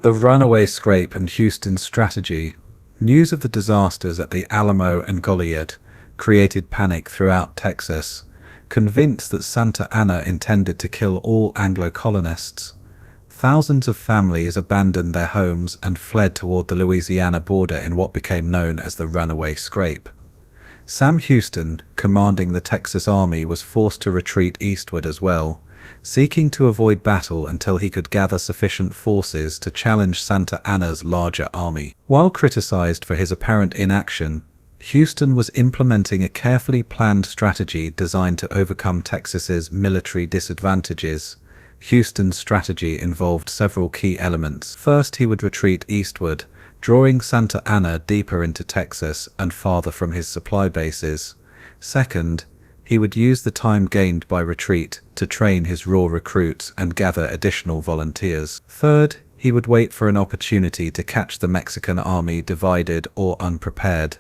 The runaway scrape and Houston's strategy. News of the disasters at the Alamo and Goliad created panic throughout Texas. Convinced that Santa Anna intended to kill all Anglo colonists, thousands of families abandoned their homes and fled toward the Louisiana border in what became known as the runaway scrape. Sam Houston, commanding the Texas Army, was forced to retreat eastward as well, seeking to avoid battle until he could gather sufficient forces to challenge Santa Anna's larger army. While criticized for his apparent inaction, Houston was implementing a carefully planned strategy designed to overcome Texas's military disadvantages. Houston's strategy involved several key elements. First, he would retreat eastward, drawing Santa Anna deeper into Texas and farther from his supply bases. Second, he would use the time gained by retreat to train his raw recruits and gather additional volunteers. Third, he would wait for an opportunity to catch the Mexican army divided or unprepared.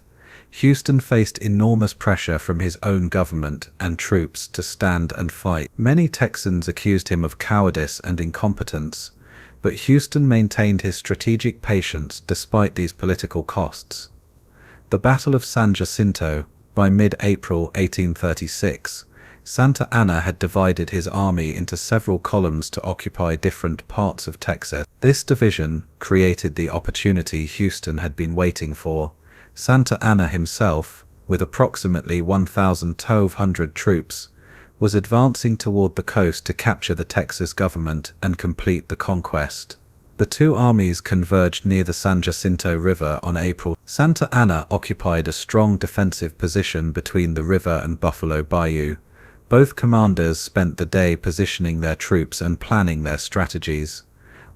Houston faced enormous pressure from his own government and troops to stand and fight. Many Texans accused him of cowardice and incompetence, but Houston maintained his strategic patience despite these political costs. The Battle of San Jacinto. By mid-April 1836, Santa Anna had divided his army into several columns to occupy different parts of Texas. This division created the opportunity Houston had been waiting for. Santa Anna himself, with approximately 1,200 troops, was advancing toward the coast to capture the Texas government and complete the conquest. The two armies converged near the San Jacinto River on April. Santa Anna occupied a strong defensive position between the river and Buffalo Bayou. Both commanders spent the day positioning their troops and planning their strategies.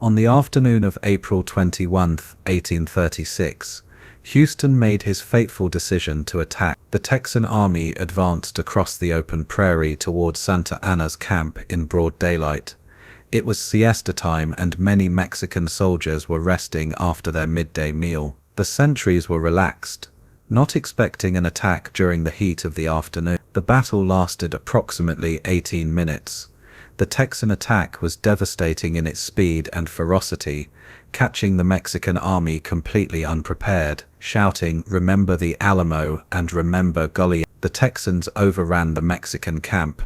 On the afternoon of April 21, 1836, Houston made his fateful decision to attack. The Texan army advanced across the open prairie toward Santa Anna's camp in broad daylight. It was siesta time and many Mexican soldiers were resting after their midday meal. The sentries were relaxed, not expecting an attack during the heat of the afternoon. The battle lasted approximately 18 minutes. The Texan attack was devastating in its speed and ferocity, catching the Mexican army completely unprepared, shouting, "Remember the Alamo and remember Goliad." The Texans overran the Mexican camp,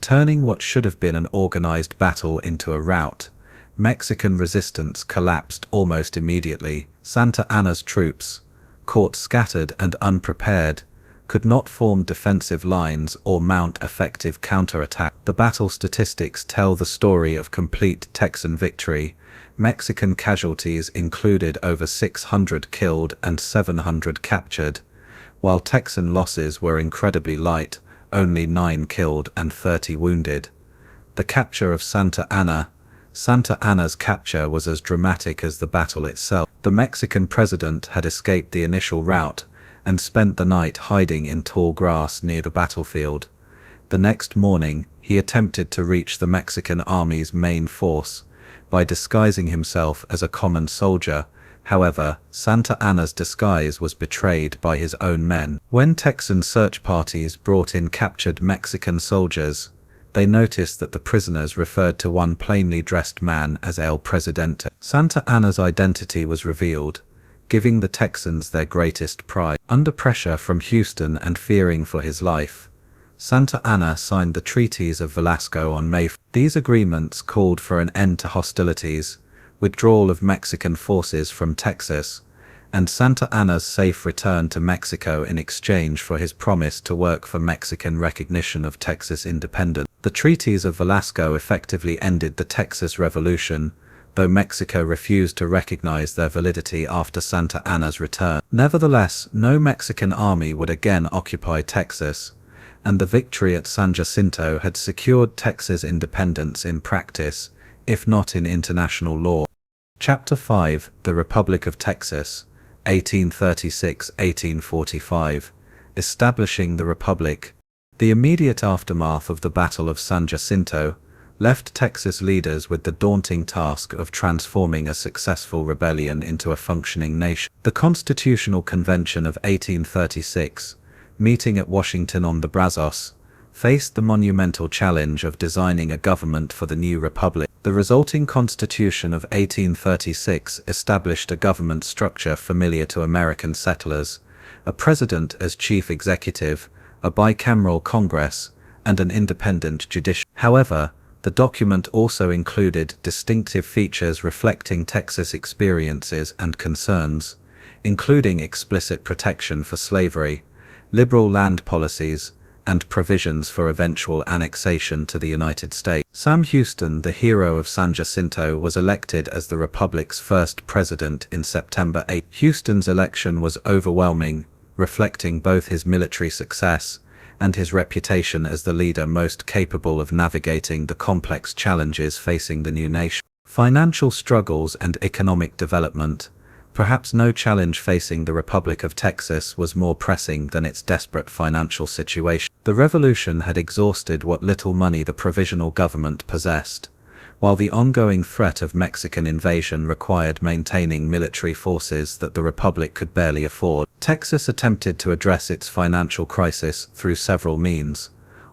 turning what should have been an organized battle into a rout. Mexican resistance collapsed almost immediately. Santa Anna's troops, caught scattered and unprepared, could not form defensive lines or mount effective counterattack. The battle statistics tell the story of complete Texan victory. Mexican casualties included over 600 killed and 700 captured, while Texan losses were incredibly light, only 9 killed and 30 wounded. The capture of Santa Anna. Santa Anna's capture was as dramatic as the battle itself. The Mexican president had escaped the initial rout and spent the night hiding in tall grass near the battlefield. The next morning, he attempted to reach the Mexican army's main force by disguising himself as a common soldier. However, Santa Anna's disguise was betrayed by his own men. When Texan search parties brought in captured Mexican soldiers, they noticed that the prisoners referred to one plainly dressed man as El Presidente. Santa Anna's identity was revealed, giving the Texans their greatest pride. Under pressure from Houston and fearing for his life, Santa Anna signed the Treaties of Velasco on May 4. These agreements called for an end to hostilities, withdrawal of Mexican forces from Texas, and Santa Anna's safe return to Mexico in exchange for his promise to work for Mexican recognition of Texas independence. The Treaties of Velasco effectively ended the Texas Revolution, though Mexico refused to recognize their validity after Santa Anna's return. Nevertheless, no Mexican army would again occupy Texas, and the victory at San Jacinto had secured Texas independence in practice, if not in international law. Chapter 5, The Republic of Texas, 1836–1845, Establishing the Republic. The immediate aftermath of the Battle of San Jacinto left Texas leaders with the daunting task of transforming a successful rebellion into a functioning nation. The Constitutional Convention of 1836, meeting at Washington on the Brazos, faced the monumental challenge of designing a government for the new republic. The resulting Constitution of 1836 established a government structure familiar to American settlers, a president as chief executive, a bicameral Congress, and an independent judiciary. However, the document also included distinctive features reflecting Texas experiences and concerns, including explicit protection for slavery, liberal land policies, and provisions for eventual annexation to the United States. Sam Houston, the hero of San Jacinto, was elected as the Republic's first president in September 8. Houston's election was overwhelming, reflecting both his military success and his reputation as the leader most capable of navigating the complex challenges facing the new nation. Financial struggles and economic development. Perhaps no challenge facing the Republic of Texas was more pressing than its desperate financial situation. The revolution had exhausted what little money the provisional government possessed, while the ongoing threat of Mexican invasion required maintaining military forces that the Republic could barely afford. Texas attempted to address its financial crisis through several means,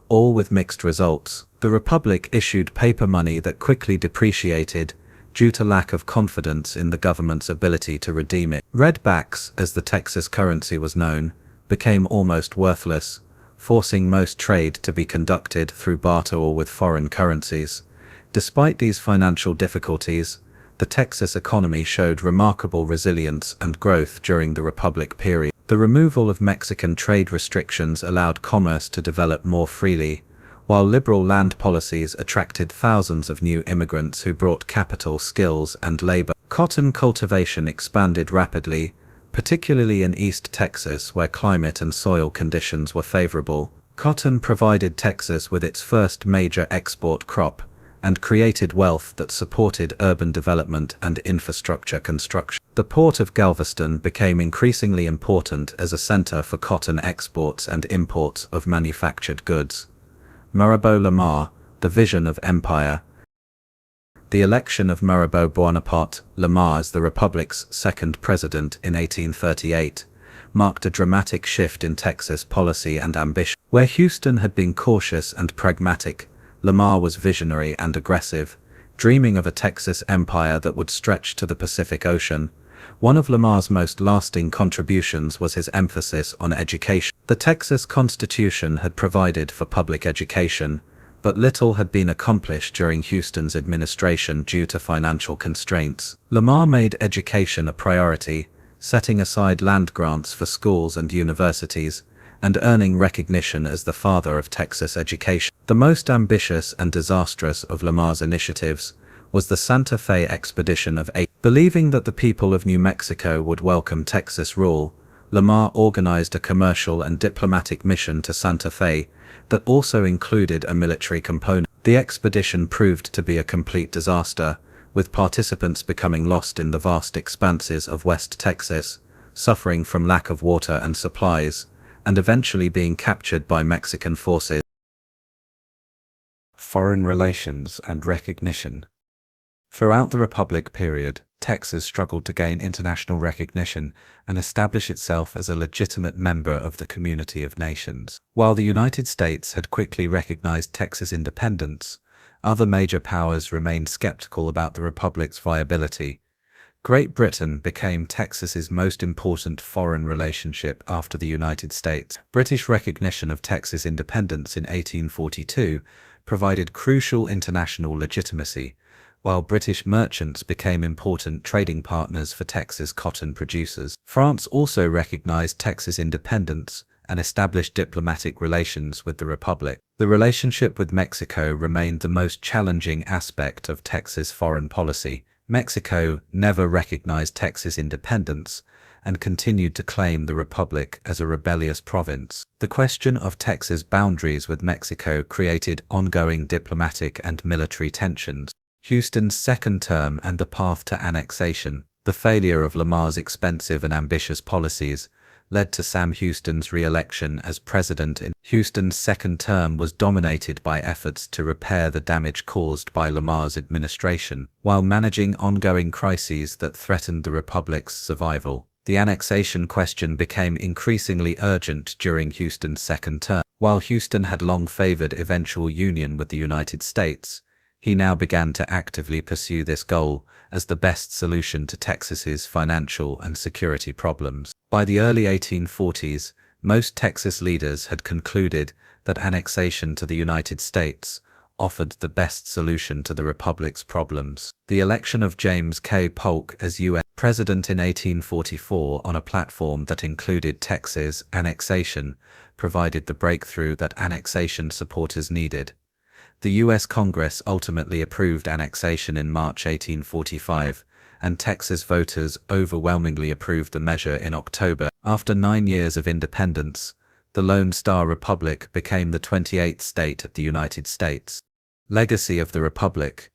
all with mixed results. The Republic issued paper money that quickly depreciated due to lack of confidence in the government's ability to redeem it. Redbacks, as the Texas currency was known, became almost worthless, forcing most trade to be conducted through barter or with foreign currencies. Despite these financial difficulties, the Texas economy showed remarkable resilience and growth during the Republic period. The removal of Mexican trade restrictions allowed commerce to develop more freely, while liberal land policies attracted thousands of new immigrants who brought capital, skills, and labor. Cotton cultivation expanded rapidly, particularly in East Texas where climate and soil conditions were favorable. Cotton provided Texas with its first major export crop, and created wealth that supported urban development and infrastructure construction. The port of Galveston became increasingly important as a center for cotton exports and imports of manufactured goods. Mirabeau Lamar, the vision of empire. The election of Mirabeau Bonaparte Lamar as the Republic's second president in 1838 marked a dramatic shift in Texas policy and ambition. Where Houston had been cautious and pragmatic, Lamar was visionary and aggressive, dreaming of a Texas empire that would stretch to the Pacific Ocean. One of Lamar's most lasting contributions was his emphasis on education. The Texas Constitution had provided for public education, but little had been accomplished during Houston's administration due to financial constraints. Lamar made education a priority, setting aside land grants for schools and universities, and earning recognition as the father of Texas education. The most ambitious and disastrous of Lamar's initiatives was the Santa Fe expedition of 8. Believing that the people of New Mexico would welcome Texas rule, Lamar organized a commercial and diplomatic mission to Santa Fe that also included a military component. The expedition proved to be a complete disaster, with participants becoming lost in the vast expanses of West Texas, suffering from lack of water and supplies, and eventually being captured by Mexican forces. Foreign relations and recognition. Throughout the Republic period, Texas struggled to gain international recognition and establish itself as a legitimate member of the community of nations. While the United States had quickly recognized Texas independence, other major powers remained skeptical about the Republic's viability. Great Britain became Texas's most important foreign relationship after the United States. British recognition of Texas independence in 1842 provided crucial international legitimacy, while British merchants became important trading partners for Texas cotton producers. France also recognized Texas independence and established diplomatic relations with the Republic. The relationship with Mexico remained the most challenging aspect of Texas foreign policy. Mexico never recognized Texas independence and continued to claim the Republic as a rebellious province. The question of Texas boundaries with Mexico created ongoing diplomatic and military tensions. Houston's second term and the path to annexation. The failure of Lamar's expensive and ambitious policies led to Sam Houston's re-election as president. Houston's second term was dominated by efforts to repair the damage caused by Lamar's administration, while managing ongoing crises that threatened the Republic's survival. The annexation question became increasingly urgent during Houston's second term. While Houston had long favored eventual union with the United States, He now began to actively pursue this goal as the best solution to Texas's financial and security problems. By the early 1840s, most Texas leaders had concluded that annexation to the United States offered the best solution to the Republic's problems. The election of James K. Polk as U.S. President in 1844 on a platform that included Texas annexation provided the breakthrough that annexation supporters needed. The U.S. Congress ultimately approved annexation in March 1845, and Texas voters overwhelmingly approved the measure in October. After 9 years of independence, the Lone Star Republic became the 28th state of the United States. Legacy of the Republic.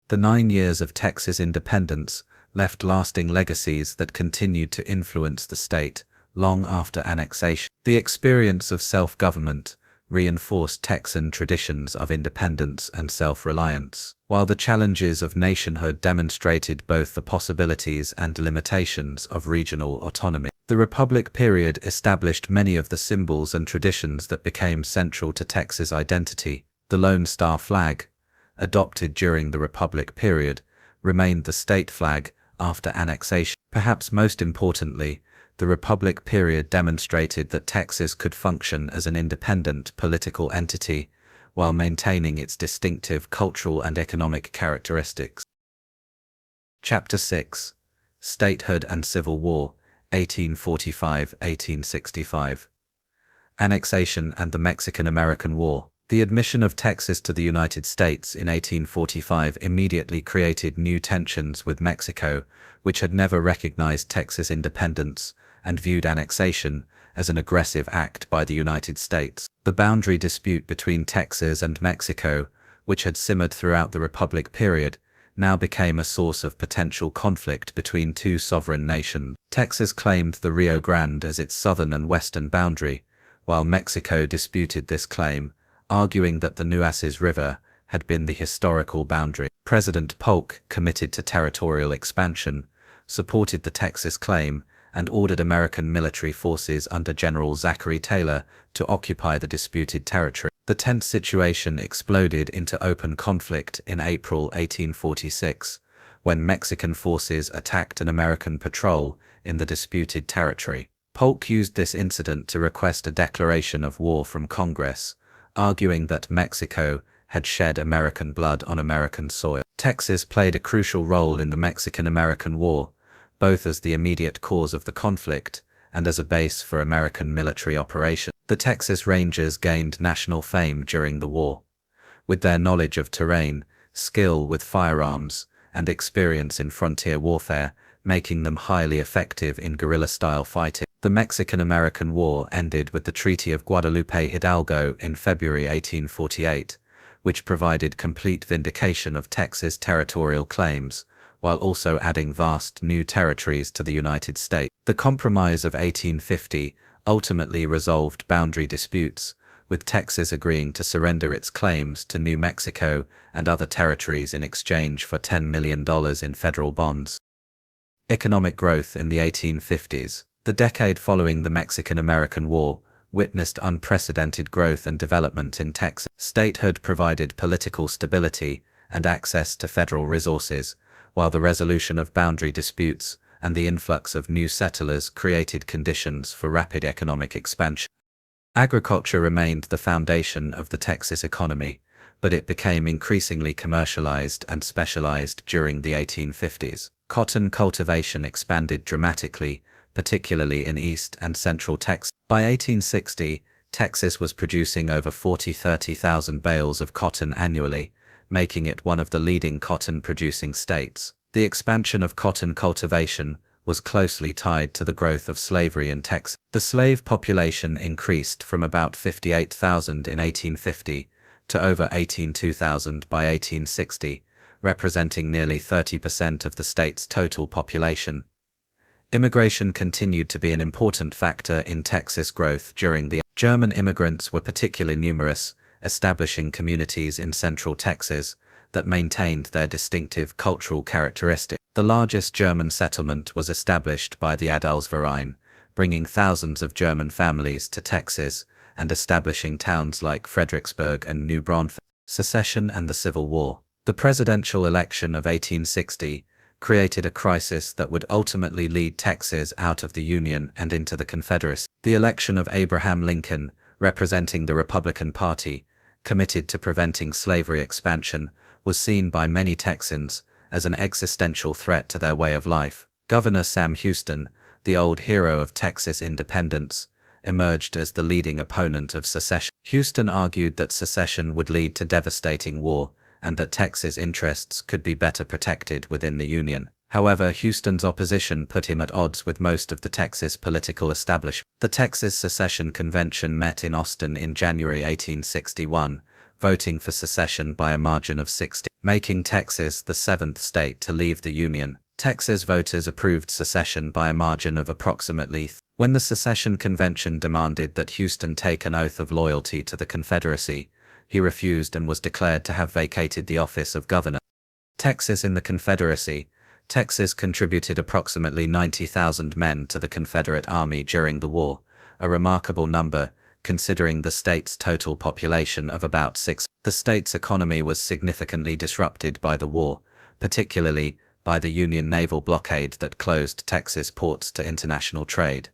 The 9 years of Texas independence left lasting legacies that continued to influence the state long after annexation. The experience of self-government reinforced Texan traditions of independence and self-reliance, while the challenges of nationhood demonstrated both the possibilities and limitations of regional autonomy. The Republic period established many of the symbols and traditions that became central to Texas identity. The Lone Star flag, adopted during the Republic period, remained the state flag after annexation. Perhaps most importantly, the Republic period demonstrated that Texas could function as an independent political entity while maintaining its distinctive cultural and economic characteristics. Chapter 6. Statehood and Civil War, 1845–1865. Annexation and the Mexican-American War. The admission of Texas to the United States in 1845 immediately created new tensions with Mexico, which had never recognized Texas independence and viewed annexation as an aggressive act by the United States. The boundary dispute between Texas and Mexico, which had simmered throughout the Republic period, now became a source of potential conflict between two sovereign nations. Texas claimed the Rio Grande as its southern and western boundary, while Mexico disputed this claim, arguing that the Nueces River had been the historical boundary. President Polk, committed to territorial expansion, supported the Texas claim and ordered American military forces under General Zachary Taylor to occupy the disputed territory. The tense situation exploded into open conflict in April 1846, when Mexican forces attacked an American patrol in the disputed territory. Polk used this incident to request a declaration of war from Congress, arguing that Mexico had shed American blood on American soil. Texas played a crucial role in the Mexican-American War, both as the immediate cause of the conflict and as a base for American military operations. The Texas Rangers gained national fame during the war, with their knowledge of terrain, skill with firearms, and experience in frontier warfare, making them highly effective in guerrilla-style fighting. The Mexican-American War ended with the Treaty of Guadalupe Hidalgo in February 1848, which provided complete vindication of Texas' territorial claims, while also adding vast new territories to the United States. The Compromise of 1850 ultimately resolved boundary disputes, with Texas agreeing to surrender its claims to New Mexico and other territories in exchange for $10 million in federal bonds. Economic growth in the 1850s. The decade following the Mexican-American War witnessed unprecedented growth and development in Texas. Statehood provided political stability and access to federal resources, while the resolution of boundary disputes and the influx of new settlers created conditions for rapid economic expansion. Agriculture remained the foundation of the Texas economy, but it became increasingly commercialized and specialized during the 1850s. Cotton cultivation expanded dramatically, particularly in East and Central Texas. By 1860, Texas was producing over 30,000 bales of cotton annually, making it one of the leading cotton-producing states. The expansion of cotton cultivation was closely tied to the growth of slavery in Texas. The slave population increased from about 58,000 in 1850 to over 18,000 by 1860, representing nearly 30% of the state's total population. Immigration continued to be an important factor in Texas growth during the German immigrants were particularly numerous, establishing communities in central Texas that maintained their distinctive cultural characteristics. The largest German settlement was established by the Adalsverein, bringing thousands of German families to Texas and establishing towns like Fredericksburg and New Braunfels. Secession and the Civil War. The presidential election of 1860 created a crisis that would ultimately lead Texas out of the Union and into the Confederacy. The election of Abraham Lincoln, representing the Republican Party, committed to preventing slavery expansion, was seen by many Texans as an existential threat to their way of life. Governor Sam Houston, the old hero of Texas independence, emerged as the leading opponent of secession. Houston argued that secession would lead to devastating war, and that Texas interests could be better protected within the Union. However, Houston's opposition put him at odds with most of the Texas political establishment. The Texas Secession Convention met in Austin in January 1861, voting for secession by a margin of 60, making Texas the seventh state to leave the Union. Texas voters approved secession by a margin of approximately. When the Secession Convention demanded that Houston take an oath of loyalty to the Confederacy, he refused and was declared to have vacated the office of governor. Texas in the Confederacy. Texas contributed approximately 90,000 men to the Confederate Army during the war, a remarkable number, considering the state's total population of about 6. The state's economy was significantly disrupted by the war, particularly by the Union naval blockade that closed Texas ports to international trade.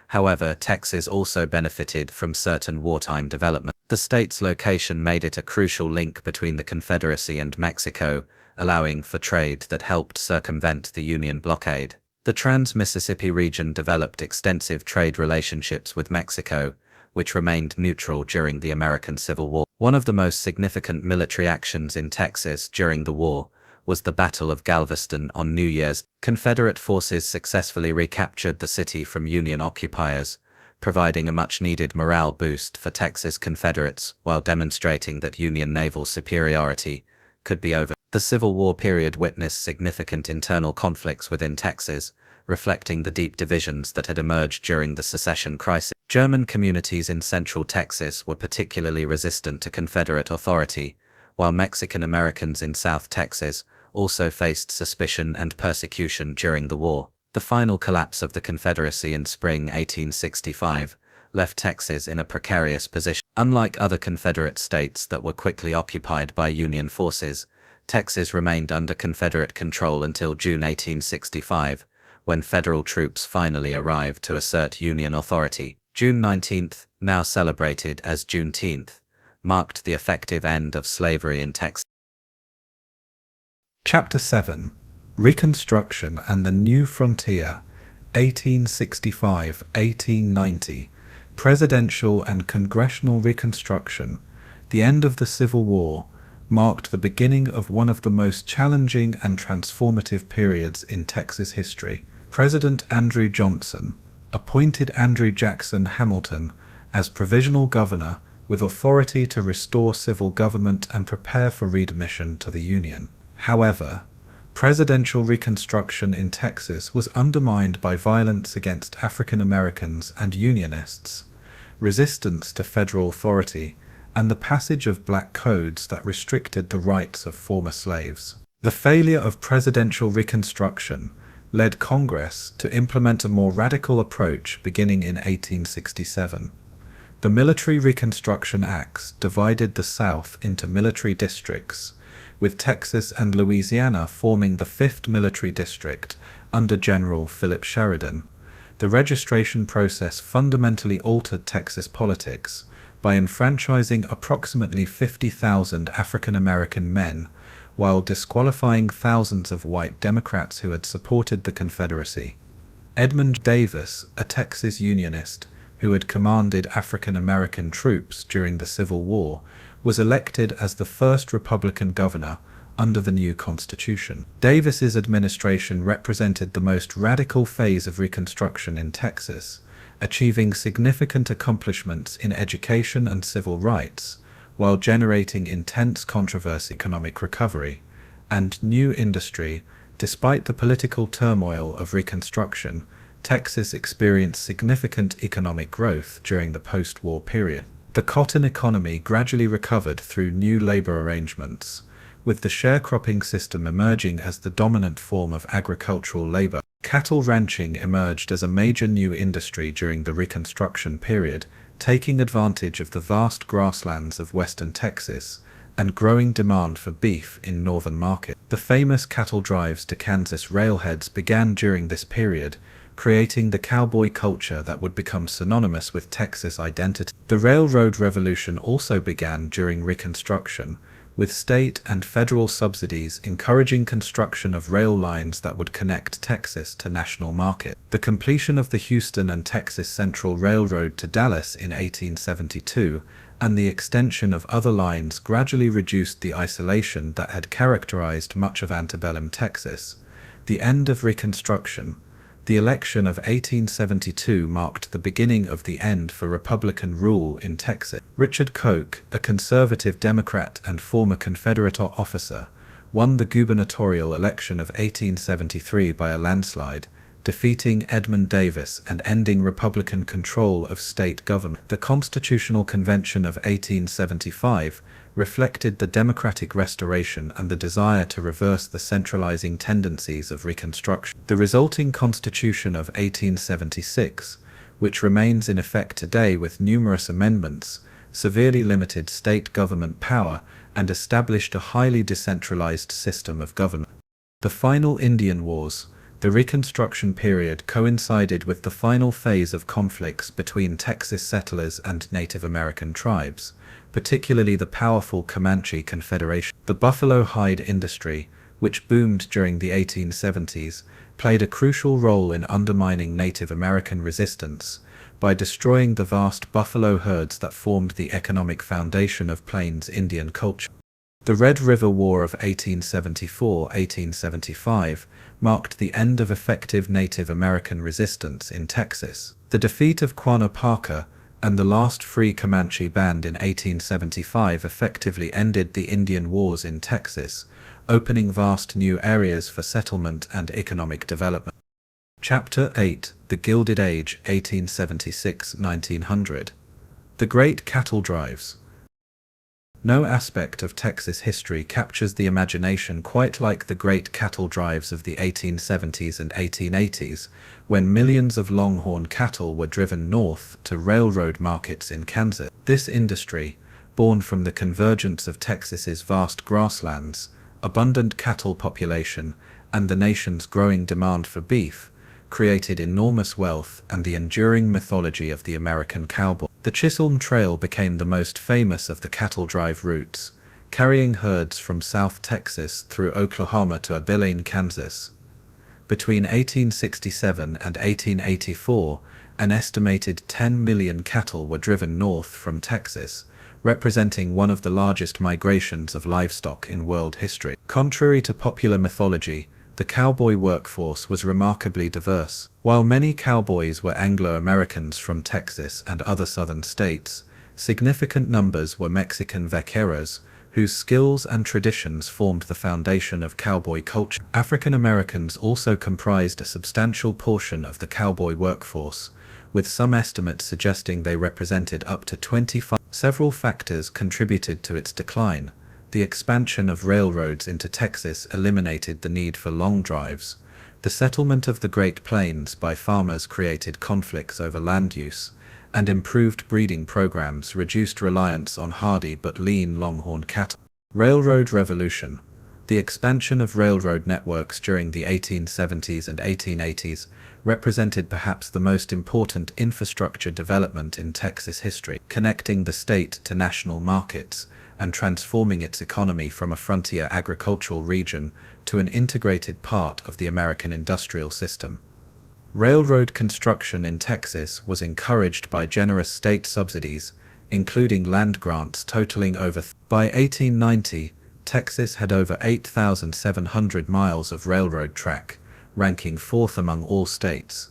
However, Texas also benefited from certain wartime development. The state's location made it a crucial link between the Confederacy and Mexico, allowing for trade that helped circumvent the Union blockade. The Trans-Mississippi region developed extensive trade relationships with Mexico, which remained neutral during the American Civil War. One of the most significant military actions in Texas during the war was the Battle of Galveston on New Year's. Confederate forces successfully recaptured the city from Union occupiers, providing a much-needed morale boost for Texas Confederates while demonstrating that Union naval superiority could be over. The Civil War period witnessed significant internal conflicts within Texas, reflecting the deep divisions that had emerged during the secession crisis. German communities in central Texas were particularly resistant to Confederate authority, while Mexican Americans in South Texas also faced suspicion and persecution during the war. The final collapse of the Confederacy in spring 1865 left Texas in a precarious position. Unlike other Confederate states that were quickly occupied by Union forces, Texas remained under Confederate control until June 1865, when federal troops finally arrived to assert Union authority. June 19th, now celebrated as Juneteenth, marked the effective end of slavery in Texas. Chapter 7: Reconstruction and the New Frontier, 1865–1890. Presidential and Congressional Reconstruction. The end of the Civil War marked the beginning of one of the most challenging and transformative periods in Texas history. President Andrew Johnson appointed Andrew Jackson Hamilton as provisional governor with authority to restore civil government and prepare for readmission to the Union. However, presidential reconstruction in Texas was undermined by violence against African Americans and Unionists, resistance to federal authority, and the passage of black codes that restricted the rights of former slaves. The failure of presidential reconstruction led Congress to implement a more radical approach beginning in 1867. The Military Reconstruction Acts divided the South into military districts, with Texas and Louisiana forming the 5th Military District under General Philip Sheridan. The registration process fundamentally altered Texas politics by enfranchising approximately 50,000 African American men, while disqualifying thousands of white Democrats who had supported the Confederacy. Edmund Davis, a Texas Unionist who had commanded African American troops during the Civil War, was elected as the first Republican governor under the new Constitution. Davis's administration represented the most radical phase of Reconstruction in Texas, achieving significant accomplishments in education and civil rights, while generating intense controversy, economic recovery, and new industry. Despite the political turmoil of Reconstruction, Texas experienced significant economic growth during the post-war period. The cotton economy gradually recovered through new labor arrangements, with the sharecropping system emerging as the dominant form of agricultural labor. Cattle ranching emerged as a major new industry during the Reconstruction period, taking advantage of the vast grasslands of western Texas and growing demand for beef in northern markets. The famous cattle drives to Kansas railheads began during this period, creating the cowboy culture that would become synonymous with Texas identity. The Railroad Revolution also began during Reconstruction, with state and federal subsidies encouraging construction of rail lines that would connect Texas to national market. The completion of the Houston and Texas Central Railroad to Dallas in 1872 and the extension of other lines gradually reduced the isolation that had characterized much of antebellum Texas. The end of Reconstruction. The election of 1872 marked the beginning of the end for Republican rule in Texas. Richard Koch, a conservative Democrat and former Confederate officer, won the gubernatorial election of 1873 by a landslide, defeating Edmund Davis and ending Republican control of state government. The Constitutional Convention of 1875 reflected the democratic restoration and the desire to reverse the centralizing tendencies of Reconstruction. The resulting Constitution of 1876, which remains in effect today with numerous amendments, severely limited state government power and established a highly decentralized system of government. The final Indian Wars. The Reconstruction period coincided with the final phase of conflicts between Texas settlers and Native American tribes, particularly the powerful Comanche Confederation. The buffalo hide industry, which boomed during the 1870s, played a crucial role in undermining Native American resistance by destroying the vast buffalo herds that formed the economic foundation of Plains Indian culture. The Red River War of 1874-1875 marked the end of effective Native American resistance in Texas. The defeat of Quanah Parker and the last free Comanche band in 1875 effectively ended the Indian Wars in Texas, opening vast new areas for settlement and economic development. Chapter 8: The Gilded Age, 1876–1900. The Great Cattle Drives. No aspect of Texas history captures the imagination quite like the great cattle drives of the 1870s and 1880s, when millions of longhorn cattle were driven north to railroad markets in Kansas. This industry, born from the convergence of Texas's vast grasslands, abundant cattle population, and the nation's growing demand for beef, created enormous wealth and the enduring mythology of the American cowboy. The Chisholm Trail became the most famous of the cattle drive routes, carrying herds from South Texas through Oklahoma to Abilene, Kansas. Between 1867 and 1884, an estimated 10 million cattle were driven north from Texas, representing one of the largest migrations of livestock in world history. Contrary to popular mythology, the cowboy workforce was remarkably diverse. While many cowboys were Anglo-Americans from Texas and other southern states, significant numbers were Mexican vaqueros, whose skills and traditions formed the foundation of cowboy culture. African Americans also comprised a substantial portion of the cowboy workforce, with some estimates suggesting they represented up to 25%. Several factors contributed to its decline. The expansion of railroads into Texas eliminated the need for long drives. The settlement of the Great Plains by farmers created conflicts over land use, and improved breeding programs reduced reliance on hardy but lean longhorn cattle. Railroad Revolution. The expansion of railroad networks during the 1870s and 1880s represented perhaps the most important infrastructure development in Texas history, connecting the state to national markets and transforming its economy from a frontier agricultural region to an integrated part of the American industrial system. Railroad construction in Texas was encouraged by generous state subsidies, including land grants totaling over. By 1890, Texas had over 8,700 miles of railroad track, ranking fourth among all states.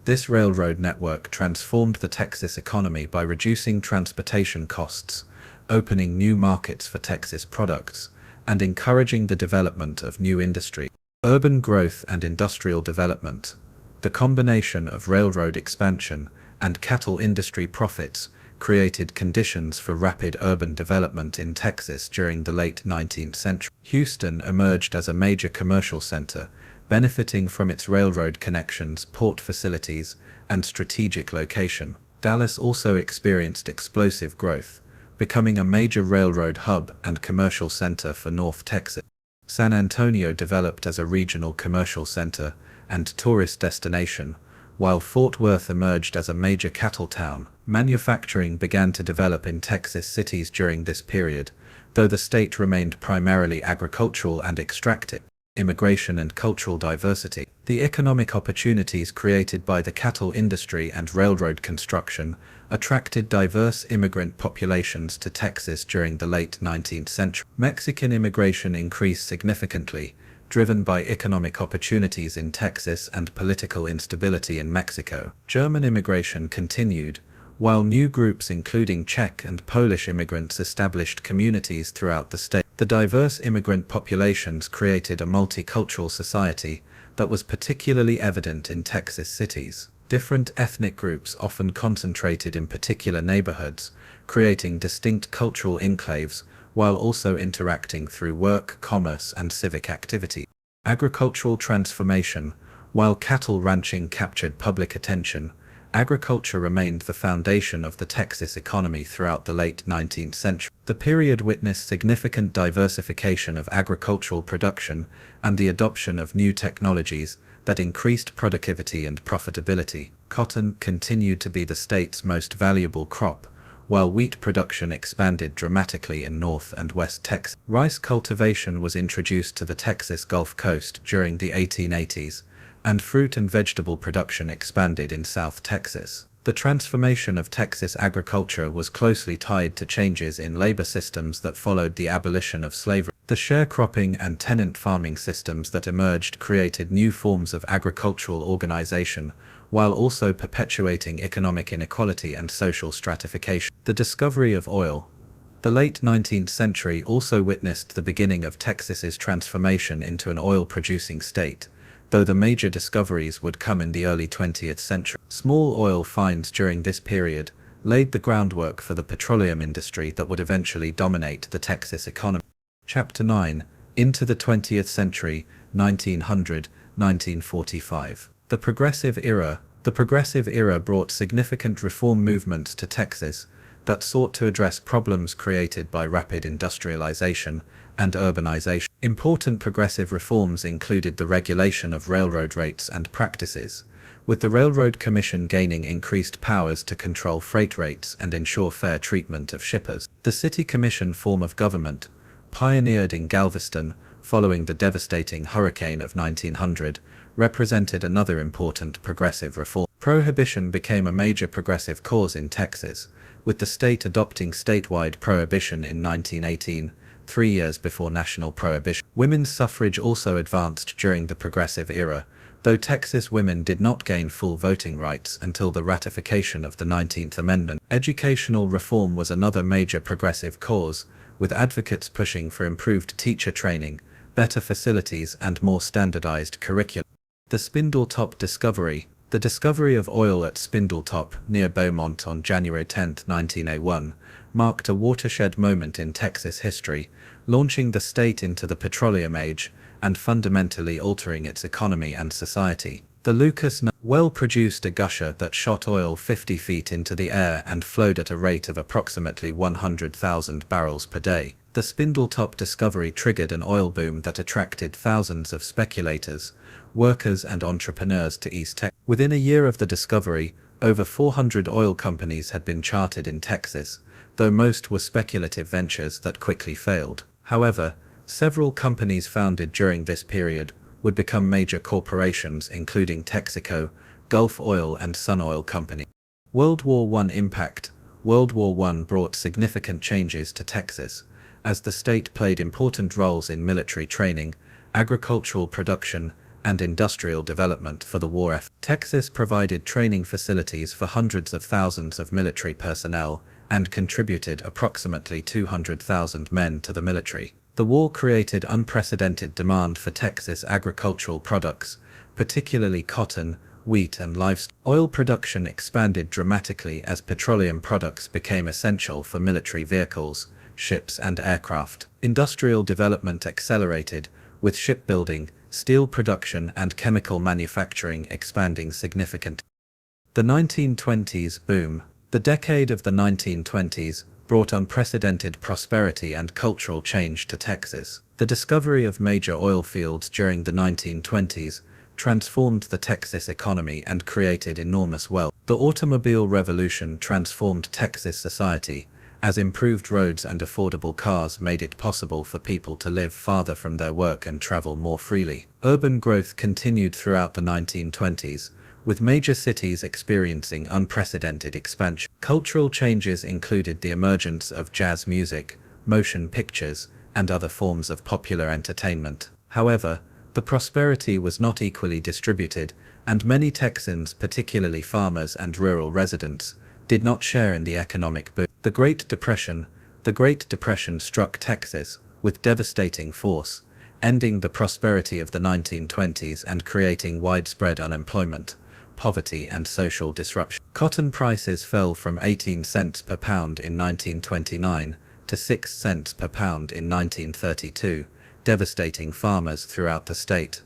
This railroad network transformed the Texas economy by reducing transportation costs, opening new markets for Texas products, and encouraging the development of new industry. Urban growth and industrial development. The combination of railroad expansion and cattle industry profits created conditions for rapid urban development in Texas during the late 19th century. Houston emerged as a major commercial center, benefiting from its railroad connections, port facilities, and strategic location. Dallas also experienced explosive growth, becoming a major railroad hub and commercial center for North Texas. San Antonio developed as a regional commercial center and tourist destination, while Fort Worth emerged as a major cattle town. Manufacturing began to develop in Texas cities during this period, though the state remained primarily agricultural and extractive. Immigration and cultural diversity. The economic opportunities created by the cattle industry and railroad construction attracted diverse immigrant populations to Texas during the late 19th century. Mexican immigration increased significantly, driven by economic opportunities in Texas and political instability in Mexico. German immigration continued, while new groups including Czech and Polish immigrants established communities throughout the state. The diverse immigrant populations created a multicultural society that was particularly evident in Texas cities. Different ethnic groups often concentrated in particular neighborhoods, creating distinct cultural enclaves, while also interacting through work, commerce, and civic activity. Agricultural transformation. While cattle ranching captured public attention, agriculture remained the foundation of the Texas economy throughout the late 19th century. The period witnessed significant diversification of agricultural production and the adoption of new technologies that increased productivity and profitability. Cotton continued to be the state's most valuable crop, while wheat production expanded dramatically in North and West Texas. Rice cultivation was introduced to the Texas Gulf Coast during the 1880s, and fruit and vegetable production expanded in South Texas. The transformation of Texas agriculture was closely tied to changes in labor systems that followed the abolition of slavery. The sharecropping and tenant farming systems that emerged created new forms of agricultural organization, while also perpetuating economic inequality and social stratification. The discovery of oil. The late 19th century also witnessed the beginning of Texas's transformation into an oil-producing state, though the major discoveries would come in the early 20th century. Small oil finds during this period laid the groundwork for the petroleum industry that would eventually dominate the Texas economy. Chapter 9. Into the 20th century, 1900–1945. The Progressive Era. The Progressive Era brought significant reform movements to Texas that sought to address problems created by rapid industrialization and urbanization. Important progressive reforms included the regulation of railroad rates and practices, with the Railroad Commission gaining increased powers to control freight rates and ensure fair treatment of shippers. The City Commission form of government, pioneered in Galveston following the devastating hurricane of 1900, represented another important progressive reform. Prohibition became a major progressive cause in Texas, with the state adopting statewide prohibition in 1918, 3 years before national prohibition. Women's suffrage also advanced during the Progressive Era, though Texas women did not gain full voting rights until the ratification of the 19th Amendment. Educational reform was another major progressive cause, with advocates pushing for improved teacher training, better facilities, and more standardized curriculum. The Spindletop Discovery. The discovery of oil at Spindletop, near Beaumont on January 10, 1901, marked a watershed moment in Texas history, launching the state into the petroleum age and fundamentally altering its economy and society. The Lucas well produced a gusher that shot oil 50 feet into the air and flowed at a rate of approximately 100,000 barrels per day. The Spindletop discovery triggered an oil boom that attracted thousands of speculators, workers, and entrepreneurs to East Texas. Within a year of the discovery, over 400 oil companies had been chartered in Texas, though most were speculative ventures that quickly failed. However, several companies founded during this period would become major corporations, including Texaco, Gulf Oil, and Sun Oil Company. World War I impact. World War I brought significant changes to Texas, as the state played important roles in military training, agricultural production, and industrial development for the war effort. Texas provided training facilities for hundreds of thousands of military personnel and contributed approximately 200,000 men to the military. The war created unprecedented demand for Texas agricultural products, particularly cotton, wheat, and livestock. Oil production expanded dramatically as petroleum products became essential for military vehicles, ships, and aircraft. Industrial development accelerated, with shipbuilding, steel production, and chemical manufacturing expanding significantly. The 1920s boom. The decade of the 1920s brought unprecedented prosperity and cultural change to Texas. The discovery of major oil fields during the 1920s transformed the Texas economy and created enormous wealth. The automobile revolution transformed Texas society, as improved roads and affordable cars made it possible for people to live farther from their work and travel more freely. Urban growth continued throughout the 1920s, with major cities experiencing unprecedented expansion. Cultural changes included the emergence of jazz music, motion pictures, and other forms of popular entertainment. However, the prosperity was not equally distributed, and many Texans, particularly farmers and rural residents, did not share in the economic boom. The Great Depression struck Texas with devastating force, ending the prosperity of the 1920s and creating widespread unemployment, poverty, and social disruption. Cotton prices fell from 18 cents per pound in 1929 to 6 cents per pound in 1932, devastating farmers throughout the state.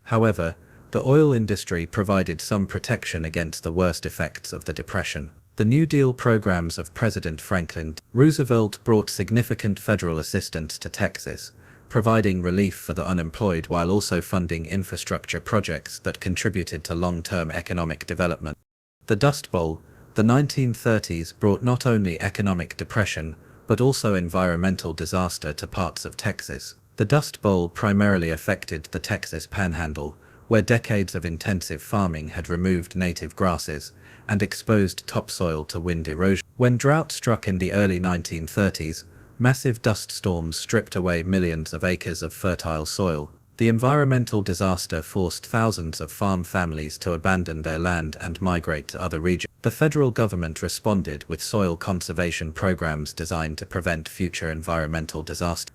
However, the oil industry provided some protection against the worst effects of the Depression. The New Deal programs of President Franklin Roosevelt brought significant federal assistance to Texas, providing relief for the unemployed while also funding infrastructure projects that contributed to long-term economic development. The Dust Bowl, the 1930s, brought not only economic depression, but also environmental disaster to parts of Texas. The Dust Bowl primarily affected the Texas Panhandle, where decades of intensive farming had removed native grasses and exposed topsoil to wind erosion. When drought struck in the early 1930s, massive dust storms stripped away millions of acres of fertile soil. The environmental disaster forced thousands of farm families to abandon their land and migrate to other regions. The federal government responded with soil conservation programs designed to prevent future environmental disaster.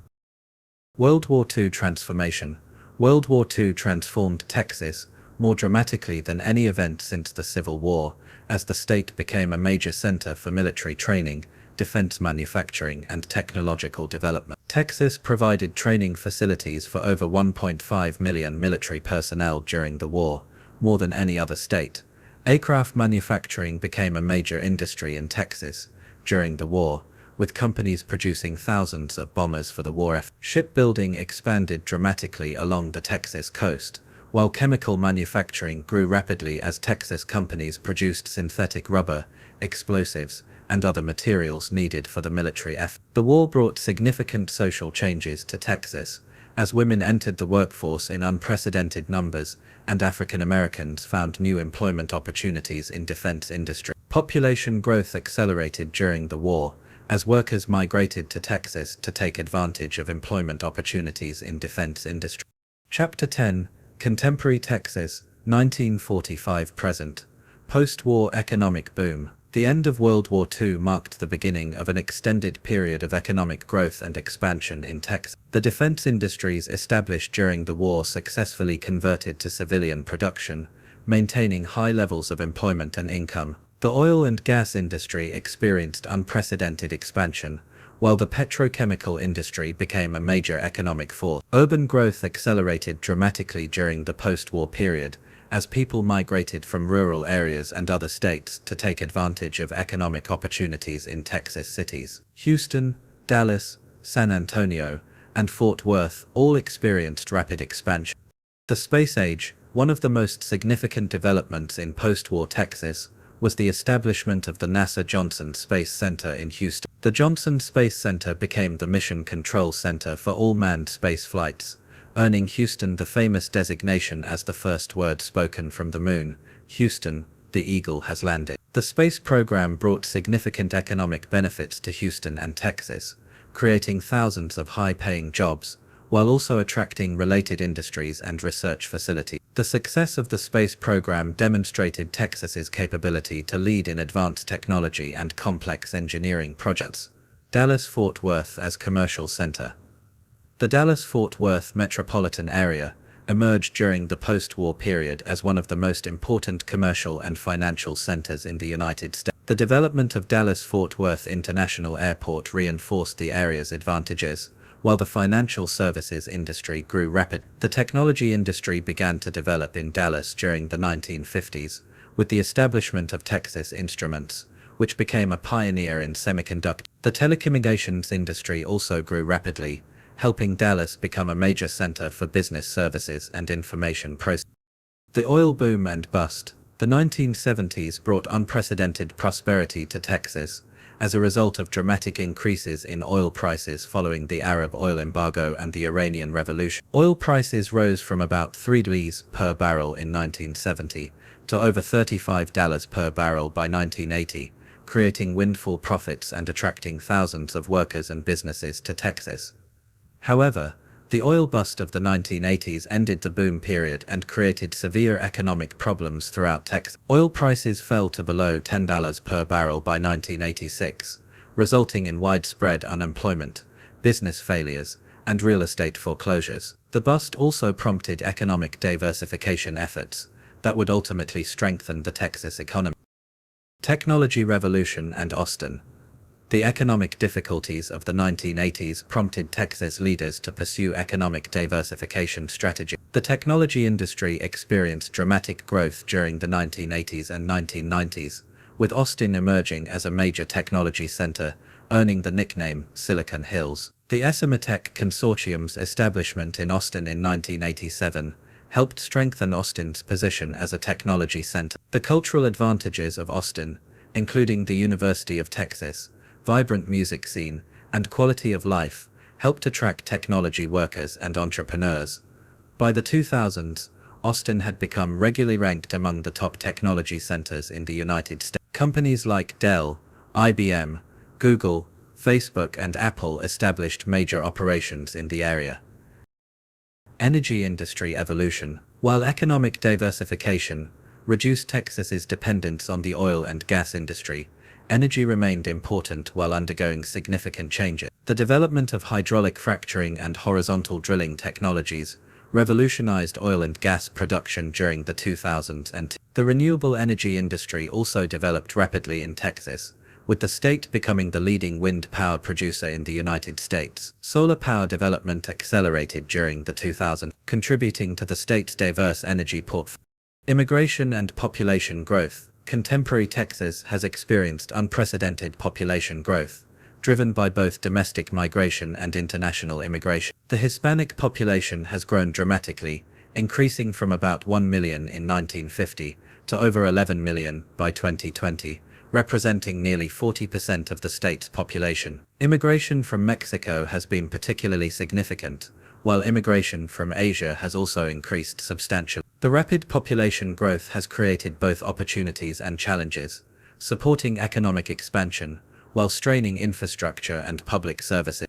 World War II transformation. World War II transformed Texas more dramatically than any event since the Civil War, as the state became a major center for military training, defense manufacturing, and technological development. Texas provided training facilities for over 1.5 million military personnel during the war, more than any other state. Aircraft manufacturing became a major industry in Texas during the war, with companies producing thousands of bombers for the war effort. Shipbuilding expanded dramatically along the Texas coast, while chemical manufacturing grew rapidly as Texas companies produced synthetic rubber, explosives, and other materials needed for the military effort. The war brought significant social changes to Texas, as women entered the workforce in unprecedented numbers, and African Americans found new employment opportunities in defense industry. Population growth accelerated during the war, as workers migrated to Texas to take advantage of employment opportunities in defense industry. Chapter 10. Contemporary Texas, 1945-present. Post-war economic boom. The end of World War II marked the beginning of an extended period of economic growth and expansion in Texas. The defense industries established during the war successfully converted to civilian production, maintaining high levels of employment and income. The oil and gas industry experienced unprecedented expansion, while the petrochemical industry became a major economic force. Urban growth accelerated dramatically during the post-war period, as people migrated from rural areas and other states to take advantage of economic opportunities in Texas cities. Houston, Dallas, San Antonio, and Fort Worth all experienced rapid expansion. The space age. One of the most significant developments in post-war Texas was the establishment of the NASA Johnson Space Center in Houston. The Johnson Space Center became the mission control center for all manned space flights, earning Houston the famous designation as the first word spoken from the moon, "Houston, the eagle has landed." The space program brought significant economic benefits to Houston and Texas, creating thousands of high-paying jobs, while also attracting related industries and research facilities. The success of the space program demonstrated Texas's capability to lead in advanced technology and complex engineering projects. Dallas-Fort Worth as commercial center. The Dallas-Fort Worth metropolitan area emerged during the post-war period as one of the most important commercial and financial centers in the United States. The development of Dallas-Fort Worth International Airport reinforced the area's advantages, while the financial services industry grew rapidly. The technology industry began to develop in Dallas during the 1950s, with the establishment of Texas Instruments, which became a pioneer in semiconductor. The telecommunications industry also grew rapidly, helping Dallas become a major center for business services and information processing. The oil boom and bust. The 1970s brought unprecedented prosperity to Texas, as a result of dramatic increases in oil prices following the Arab oil embargo and the Iranian Revolution. Oil prices rose from about $3 per barrel in 1970 to over $35 per barrel by 1980, creating windfall profits and attracting thousands of workers and businesses to Texas. However, the oil bust of the 1980s ended the boom period and created severe economic problems throughout Texas. Oil prices fell to below $10 per barrel by 1986, resulting in widespread unemployment, business failures, and real estate foreclosures. The bust also prompted economic diversification efforts that would ultimately strengthen the Texas economy. Technology revolution and Austin. The economic difficulties of the 1980s prompted Texas leaders to pursue economic diversification strategy. The technology industry experienced dramatic growth during the 1980s and 1990s, with Austin emerging as a major technology center, earning the nickname Silicon Hills. The Tech Consortium's establishment in Austin in 1987 helped strengthen Austin's position as a technology center. The cultural advantages of Austin, including the University of Texas, vibrant music scene, and quality of life, helped attract technology workers and entrepreneurs. By the 2000s, Austin had become regularly ranked among the top technology centers in the United States. Companies like Dell, IBM, Google, Facebook, and Apple established major operations in the area. Energy industry evolution. While economic diversification reduced Texas's dependence on the oil and gas industry, energy remained important while undergoing significant changes. The development of hydraulic fracturing and horizontal drilling technologies revolutionized oil and gas production during the 2000s, and the renewable energy industry also developed rapidly in Texas, with the state becoming the leading wind power producer in the United States. Solar power development accelerated during the 2000s, contributing to the state's diverse energy portfolio. Immigration and population growth. Contemporary Texas has experienced unprecedented population growth, driven by both domestic migration and international immigration. The Hispanic population has grown dramatically, increasing from about 1 million in 1950 to over 11 million by 2020, representing nearly 40% of the state's population. Immigration from Mexico has been particularly significant, while immigration from Asia has also increased substantially. The rapid population growth has created both opportunities and challenges, supporting economic expansion, while straining infrastructure and public services.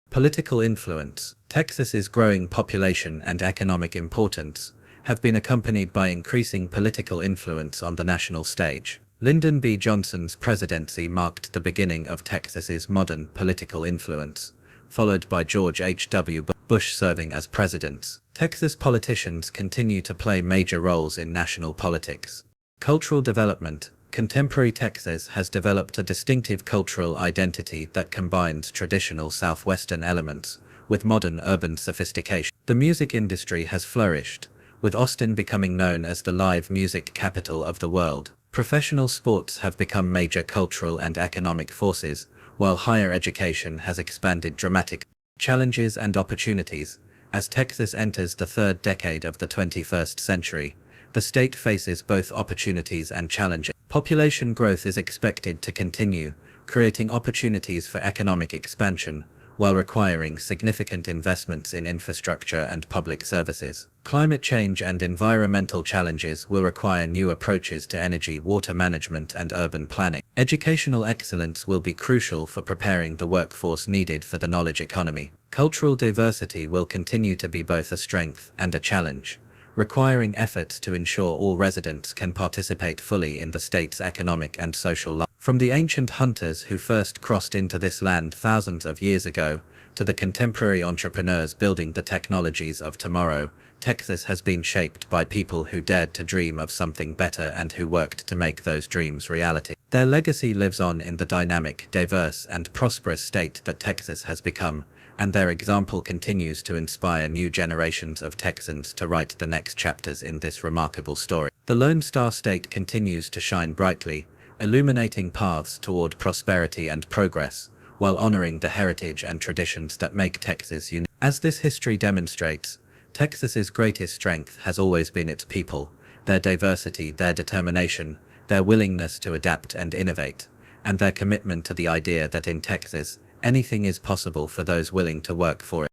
Political influence. Texas's growing population and economic importance have been accompanied by increasing political influence on the national stage. Lyndon B. Johnson's presidency marked the beginning of Texas's modern political influence, followed by George H.W. Bush serving as president. Texas politicians continue to play major roles in national politics. Cultural development. Contemporary Texas has developed a distinctive cultural identity that combines traditional Southwestern elements with modern urban sophistication. The music industry has flourished, with Austin becoming known as the live music capital of the world. Professional sports have become major cultural and economic forces, while higher education has expanded dramatically. Challenges and opportunities. As Texas enters the third decade of the 21st century, the state faces both opportunities and challenges. Population growth is expected to continue, creating opportunities for economic expansion, while requiring significant investments in infrastructure and public services. Climate change and environmental challenges will require new approaches to energy, water management, and urban planning. Educational excellence will be crucial for preparing the workforce needed for the knowledge economy. Cultural diversity will continue to be both a strength and a challenge, requiring efforts to ensure all residents can participate fully in the state's economic and social life. From the ancient hunters who first crossed into this land thousands of years ago, to the contemporary entrepreneurs building the technologies of tomorrow, Texas has been shaped by people who dared to dream of something better and who worked to make those dreams reality. Their legacy lives on in the dynamic, diverse, and prosperous state that Texas has become, and their example continues to inspire new generations of Texans to write the next chapters in this remarkable story. The Lone Star State continues to shine brightly, illuminating paths toward prosperity and progress, while honoring the heritage and traditions that make Texas unique. As this history demonstrates, Texas's greatest strength has always been its people, their diversity, their determination, their willingness to adapt and innovate, and their commitment to the idea that in Texas, anything is possible for those willing to work for it.